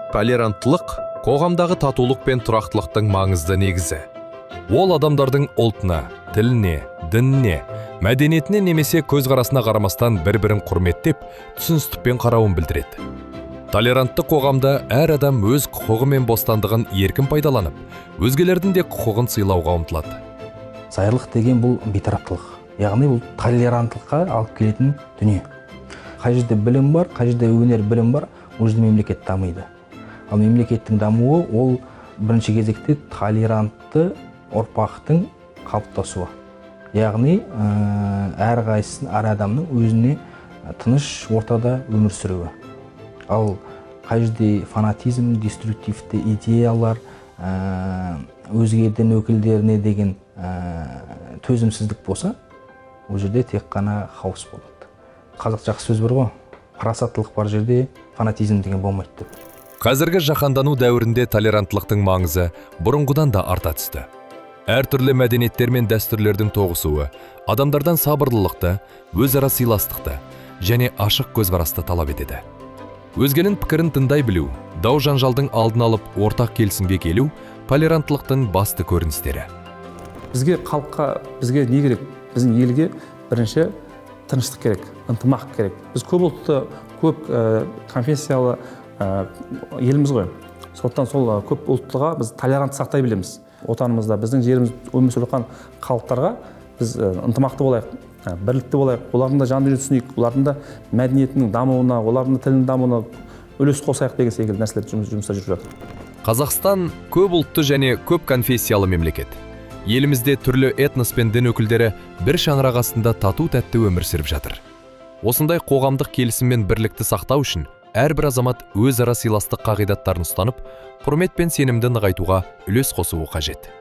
Толеранттылық қоғамдағы татулық пен тұрақтылықтың маңызды негізі. Ол адамдардың ұлтына, тіліне, дініне, мәдениетіне немесе көзқарасына қарамастан бір-бірін құрметтеп, түсіністікпен қарауын білдіреді. Толерантты қоғамда әр адам өз құқығы мен бостандығын еркін пайдаланып, өзгелердің де құқығын сыйлауға ұмтылады. Зайырлық деген бұл бейтараптылық, яғни бұл толеранттылыққа алып келетін дүние. Қай жерде білім бар, қай жерде өнер білім бар, ол жерде мемлекет дамиды. Ал мемлекеттің дамуы ол бірінші кезекте толерантты ұрпақтың қалыптасуы. Яғни әрқайсысын әр адамның өзіне тыныш ортада өмір сүруі. Ал қай жерде фанатизм, деструктивті идеялар, өзге дін өкілдеріне деген төзімсіздік болса, ол жерде тек қана хаос болады. Қазақша жақсы сөз бар ғой, парасаттылық бар жерде фанатизм деген болмайды деп. Қазіргі жаһандану дәуірінде толеранттылықтың маңызы бұрынғыдан да арта түсті. Әртүрлі мәдениеттер мен дәстүрлердің тоғысуы адамдардан сабырлылықты, өзара сыйластықты және ашық көзқарасты талап етеді. Өзгенің пікірін тыңдай білу, дау-жанжалдың алдын алып ортақ келісімге келу толеранттылықтың басты көріністері. Бізге халыққа, бізге не керек? Біздің елге бірінші тыныштық керек, ынтымақ керек. Біз көп ұлтты, көп конфессиялы еліміз ғой. Сондықтан сол көп ұлттыға біз толерант сақтай білеміз. Отанымызда, біздің жеріміз өмір сүріп жатқан халықтарға біз ынтымақты болайық, бірлікті болайық, олардың да жан дүниесін түсінейік, олардың да мәдениетінің дамуына, олардың да тілінің дамуына үлес қосайық деген секілді нәрселер жұмыстар жүріп жатыр. Қазақстан көп ұлтты және көп конфессиялы мемлекет. Елімізде түрлі этнос пен дін өкілдері бір шаңырақ астында тату-тәтті өмір сүріп жатыр. Осындай қоғамдық келісім мен бірлікті сақтау үшін әрбір азамат өзара сыйластық қағидаттарын ұстанып, құрмет пен сенімді нығайтуға үлес қосуы қажет.